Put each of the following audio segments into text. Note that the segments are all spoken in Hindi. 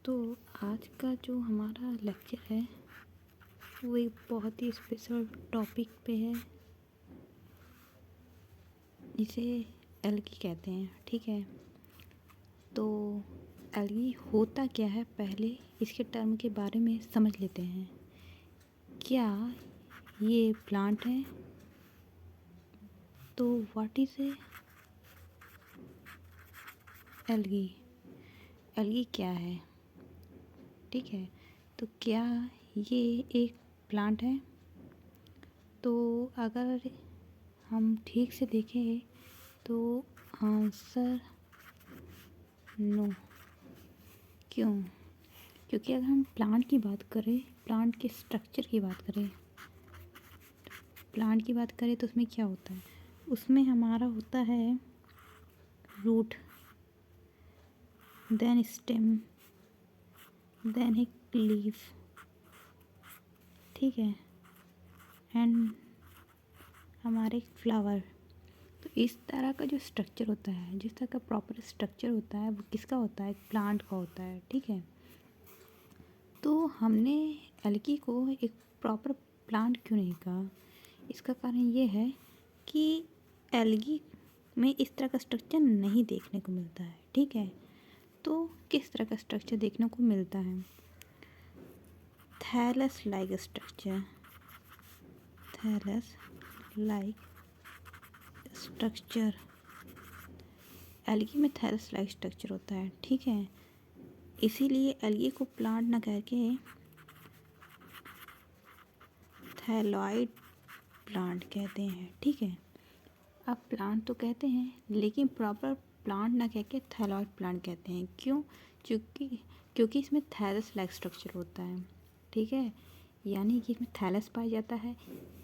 तो आज का जो हमारा लेक्चर है वो एक बहुत ही स्पेशल टॉपिक पे है, जिसे एल्गी कहते हैं। ठीक है, तो एल्गी होता क्या है, पहले इसके टर्म के बारे में समझ लेते हैं। क्या ये प्लांट है? तो व्हाट इज़ एल्गी? एल्गी क्या है? ठीक है, तो क्या ये एक प्लांट है? तो अगर हम ठीक से देखें तो आंसर नो। क्यों? क्योंकि अगर हम प्लांट की बात करें, प्लांट के स्ट्रक्चर की बात करें, तो उसमें क्या होता है? उसमें हमारा होता है रूट, देन स्टेम, देन एक लीफ, ठीक है, एंड हमारे फ्लावर। तो इस तरह का जो स्ट्रक्चर होता है, जिस तरह का प्रॉपर स्ट्रक्चर होता है, वो किसका होता है? प्लांट का होता है। ठीक है, तो हमने एल्गी को एक प्रॉपर प्लांट क्यों नहीं कहा? इसका कारण ये है कि एल्गी में इस तरह का स्ट्रक्चर नहीं देखने को मिलता है। ठीक है, तो किस तरह का स्ट्रक्चर देखने को मिलता है? Thallus like structure, thallus like structure. Algae में थैलस लाइक स्ट्रक्चर होता है। ठीक है, इसीलिए एल्गी को प्लांट ना कह के थैलॉइड प्लांट कहते हैं। ठीक है, अब प्लांट तो कहते हैं, लेकिन प्रॉपर प्लांट ना कह के थैलॉइड प्लांट कहते हैं। क्यों? क्योंकि इसमें थैलस लाइक स्ट्रक्चर होता है। ठीक है, यानी कि इसमें थैलस पाया जाता है,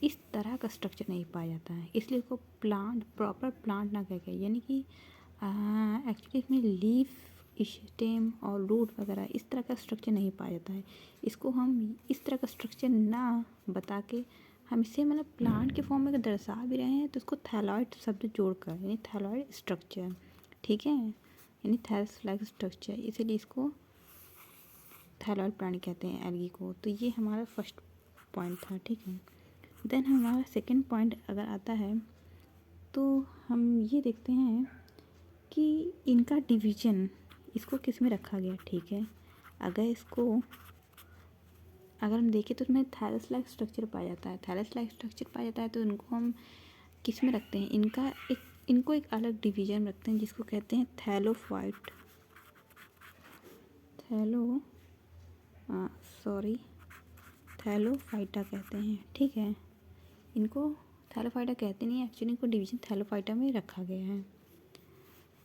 इस तरह का स्ट्रक्चर नहीं पाया जाता है, इसलिए इसको प्लांट, प्रॉपर प्लांट ना कह के, यानी कि एक्चुअली इसमें लीफ, स्टेम और रूट वगैरह इस तरह का स्ट्रक्चर नहीं पाया जाता है। इसको हम इस तरह का स्ट्रक्चर ना बता के हम इसे मतलब प्लांट के फॉर्म में अगर दर्शा भी रहे हैं तो इसको थैलॉइड शब्द जोड़कर, यानी थैलॉइड स्ट्रक्चर। ठीक है, यानी थैलस लाइक स्ट्रक्चर, इसीलिए इसको थैलॉइड प्लांट कहते हैं एल्गी को। तो ये हमारा फर्स्ट पॉइंट था। ठीक है, देन हमारा सेकंड पॉइंट अगर आता है तो हम ये देखते हैं कि इनका डिवीज़न, इसको किस में रखा गया। ठीक है, अगर हम देखें तो इसमें थैलस लाइक स्ट्रक्चर पाया जाता है। थैलस लाइक स्ट्रक्चर पाया जाता है तो इनको हम किस में रखते हैं? इनको एक अलग डिवीज़न रखते हैं, जिसको कहते हैं थैलोफाइट, थैलोफाइटा कहते हैं। ठीक है, इनको थैलोफाइटा कहते नहीं, एक्चुअली इनको डिवीज़न थैलोफाइटा में रखा गया है।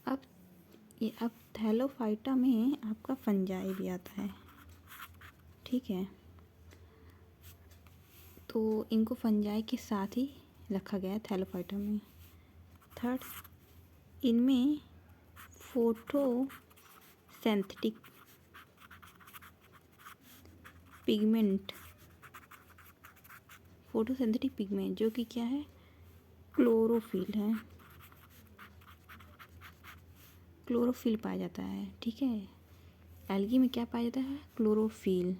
अब थैलोफाइटा में आपका फंजाई भी आता है। ठीक है, तो इनको फंजाई के साथ ही रखा गया है थैलोफाइटा में। थर्ड, इनमें फोटोसिंथेटिक पिगमेंट जो कि क्या है? क्लोरोफिल है, क्लोरोफिल पाया जाता है। ठीक है, एल्गी में क्या पाया जाता है? क्लोरोफिल,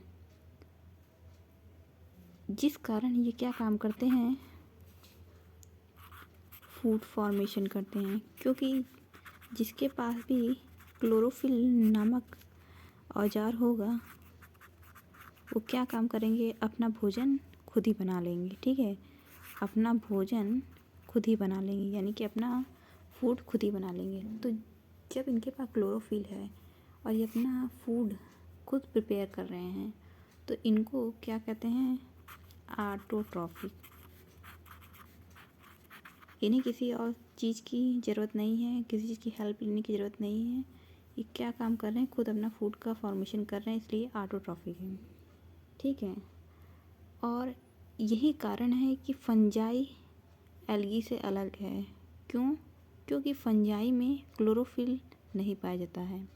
जिस कारण ये क्या काम करते हैं? फूड फॉर्मेशन करते हैं। क्योंकि जिसके पास भी क्लोरोफिल नामक औजार होगा वो क्या काम करेंगे? अपना भोजन खुद ही बना लेंगे। ठीक है, अपना भोजन खुद ही बना लेंगे, यानी कि अपना फूड खुद ही बना लेंगे। तो जब इनके पास क्लोरोफिल है और ये अपना फूड खुद प्रिपेयर कर रहे हैं तो इनको क्या कहते हैं? ऑटोट्रॉफिक। इन्हें किसी और चीज़ की ज़रूरत नहीं है, किसी चीज़ की हेल्प लेने की ज़रूरत नहीं है। ये क्या काम कर रहे हैं? खुद अपना फूड का फॉर्मेशन कर रहे हैं, इसलिए ऑटोट्रॉफिक है। ठीक है, और यही कारण है कि फंजाई एल्गी से अलग है। क्यों? क्योंकि फंजाई में क्लोरोफिल नहीं पाया जाता है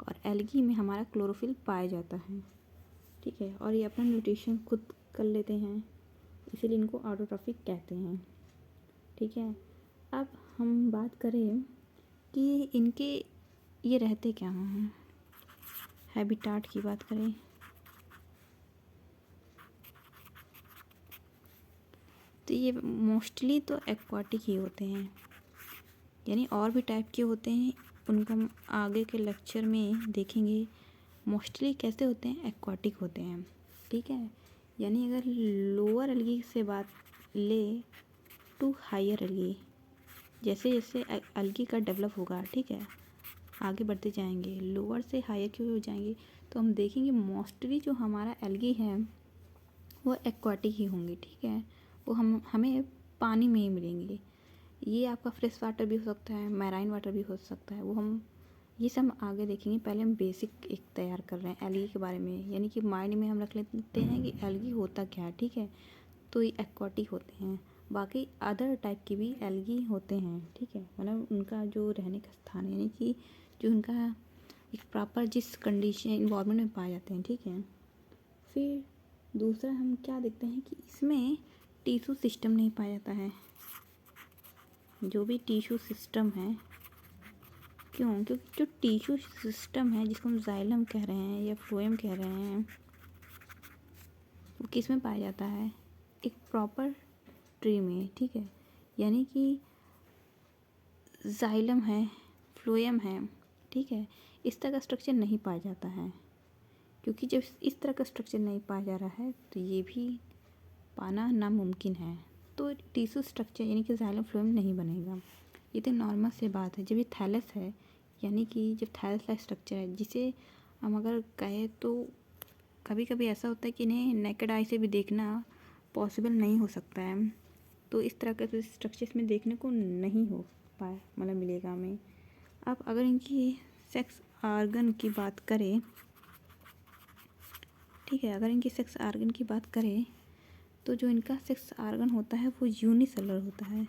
और एल्गी में हमारा क्लोरोफिल पाया जाता है। ठीक है, और ये अपना न्यूट्रिशन खुद कर लेते हैं, इसीलिए इनको ऑटोट्रॉफिक कहते हैं। ठीक है, अब हम बात करें कि इनके ये रहते क्या हैं? हैबिटाट की बात करें तो ये मोस्टली तो एक्वाटिक ही होते हैं, यानी और भी टाइप के होते हैं, उनको हम आगे के लेक्चर में देखेंगे। मोस्टली कैसे होते हैं, एक्वाटिक होते हैं, ठीक है। यानी अगर लोअर एल्गी से बात ले टू हायर एल्गी, जैसे जैसे एल्गी का डेवलप होगा, ठीक है, आगे बढ़ते जाएंगे, लोअर से हायर की हो जाएंगे, तो हम देखेंगे मोस्टली जो हमारा एल्गी है वो एक्वाटिक ही होंगे, ठीक है। वो हमें पानी में ही मिलेंगे। ये आपका फ्रेश वाटर भी हो सकता है, मैराइन वाटर भी हो सकता है, वो हम ये सब आगे देखेंगे। पहले हम बेसिक एक तैयार कर रहे हैं एल्गी के बारे में, यानी कि माइंड में हम रख लेते हैं कि एल्गी होता क्या है, ठीक है। तो ये एक्वाटिक होते हैं, बाकी अदर टाइप के भी एल्गी होते हैं, ठीक है। मतलब उनका जो रहने का स्थान है, यानी कि जो उनका एक प्रॉपर जिस कंडीशन इन्वायरमेंट में पाए जाते हैं, ठीक है। फिर दूसरा हम क्या देखते हैं कि इसमें टिश्यू सिस्टम नहीं पाया जाता है। जो भी टिश्यू सिस्टम है, क्यों? क्योंकि जो टिश्यू सिस्टम है जिसको हम जाइलम कह रहे हैं या फ्लोएम कह रहे हैं, वो किस में पाया जाता है, एक प्रॉपर ट्री में, ठीक है। यानी कि जाइलम है, फ्लोएम है, ठीक है, इस तरह का स्ट्रक्चर नहीं पाया जाता है। क्योंकि जब इस तरह का स्ट्रक्चर नहीं पाया जा रहा है तो ये भी पाना नामुमकिन है। तो टिश्यू स्ट्रक्चर यानी कि जाइलम फ्लोएम नहीं बनेगा। ये तो नॉर्मल से बात है। जब ये थैलस है, यानी कि जब थैलस लाइक स्ट्रक्चर है, जिसे हम अगर कहें तो कभी कभी ऐसा होता है कि इन्हें नेकेड आई से भी देखना पॉसिबल नहीं हो सकता है। तो इस तरह का स्ट्रक्चर इसमें देखने को नहीं हो पाए, मतलब मिलेगा हमें। अब अगर इनकी सेक्स आर्गन की बात करें, ठीक है, अगर इनकी सेक्स आर्गन की बात करें तो जो इनका सेक्स आर्गन होता है वो यूनिसेलुलर होता है,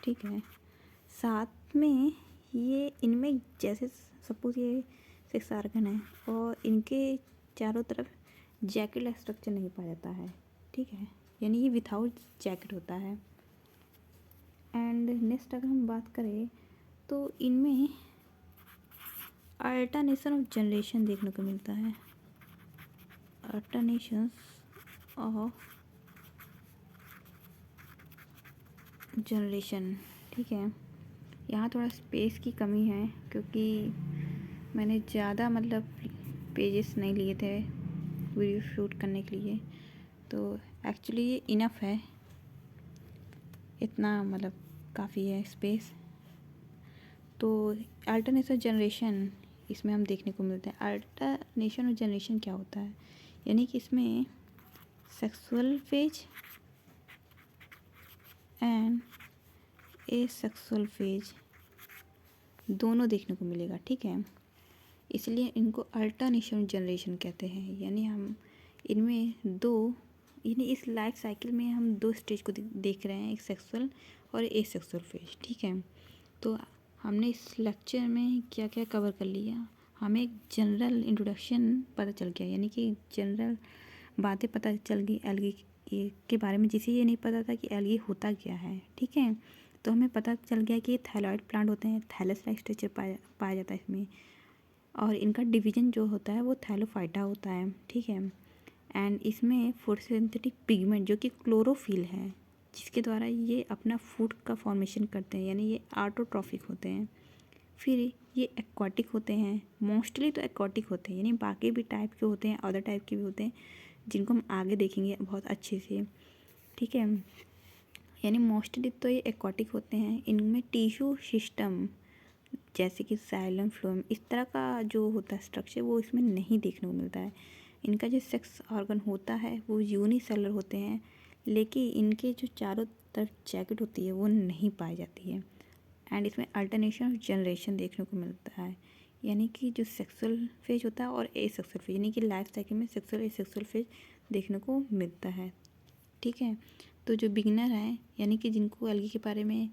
ठीक है। साथ में ये इनमें जैसे सपोज ये सेक्स आर्गन है और इनके चारों तरफ जैकेट लाइक स्ट्रक्चर नहीं पाया जाता है, ठीक है, यानी ये विथआउट जैकेट होता है। एंड नेक्स्ट अगर हम बात करें तो इनमें अल्टरनेशन ऑफ जनरेशन देखने को मिलता है, अल्टरनेशंस ऑफ जनरेशन, ठीक है। यहाँ थोड़ा स्पेस की कमी है क्योंकि मैंने ज़्यादा मतलब पेजेस नहीं लिए थे वीडियो शूट करने के लिए, तो एक्चुअली ये इनफ है, इतना मतलब काफ़ी है स्पेस। तो अल्टरनेशन जनरेशन इसमें हम देखने को मिलता है। अल्टरनेशन और जनरेशन क्या होता है, यानी कि इसमें sexual phase and asexual phase दोनों देखने को मिलेगा, ठीक है। इसलिए इनको अल्टरनेशन जनरेशन कहते हैं। यानी हम इनमें दो, यानी इस लाइफ साइकिल में हम दो स्टेज को देख रहे हैं, एक सेक्सुअल और एसेक्सुअल फेज, ठीक है। तो हमने इस लेक्चर में क्या क्या कवर कर लिया, हमें एक जनरल इंट्रोडक्शन पता चल गया, यानी कि जनरल बातें पता चल गई एल्गी के बारे में, जिसे ये नहीं पता था कि एल्गी होता क्या है, ठीक है। तो हमें पता चल गया कि ये थैलॉइड प्लांट होते हैं, थैलस लाइक स्ट्रक्चर पाया जाता है इसमें, और इनका डिवीजन जो होता है वो थैलोफाइटा होता है, ठीक है। एंड इसमें फोटोसिंथेटिक पिगमेंट जो कि क्लोरोफिल है, जिसके द्वारा ये अपना फूड का फॉर्मेशन करते हैं, यानी ये ऑटोट्रॉफिक होते हैं। फिर ये एक्वाटिक होते हैं, मोस्टली तो एक्वाटिक होते हैं, यानी बाकी भी टाइप के होते हैं, अदर टाइप के भी होते हैं, जिनको हम आगे देखेंगे बहुत अच्छे से, ठीक है। यानी मोस्टली तो ये एक्वाटिक होते हैं। इनमें टिश्यू सिस्टम जैसे कि जाइलम फ्लोएम इस तरह का जो होता है स्ट्रक्चर वो इसमें नहीं देखने को मिलता है। इनका जो सेक्स ऑर्गन होता है वो यूनिसेलुलर होते हैं, लेकिन इनके जो चारों तरफ जैकेट होती है वो नहीं पाई जाती है। एंड इसमें अल्टरनेशन ऑफ जनरेशन देखने को मिलता है, यानी कि जो सेक्सुअल फेज होता है और एसेक्सुअल फेज, यानी कि लाइफ साइकिल में सेक्सुअल एसेक्सुअल फेज देखने को मिलता है, ठीक है। तो जो बिगिनर हैं, यानी कि जिनको एल्गी के बारे में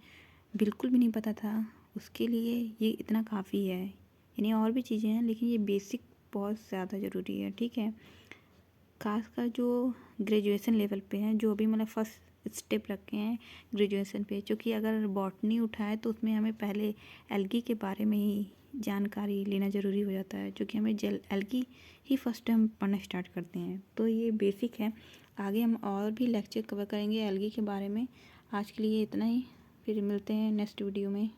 बिल्कुल भी नहीं पता था, उसके लिए ये इतना काफ़ी है। यानी और भी चीज़ें हैं लेकिन ये बेसिक बहुत ज़्यादा ज़रूरी है, ठीक है। खासकर जो ग्रेजुएशन लेवल पे हैं, जो अभी मतलब फर्स्ट स्टेप रखे हैं ग्रेजुएशन पे, क्योंकि अगर बॉटनी उठाए तो उसमें हमें पहले एल्गी के बारे में ही जानकारी लेना ज़रूरी हो जाता है, जो कि हमें एल्गी ही फर्स्ट टाइम पढ़ना स्टार्ट करते हैं। तो ये बेसिक है, आगे हम और भी लेक्चर कवर करेंगे एल्गी के बारे में। आज के लिए इतना ही, फिर मिलते हैं नेक्स्ट वीडियो में।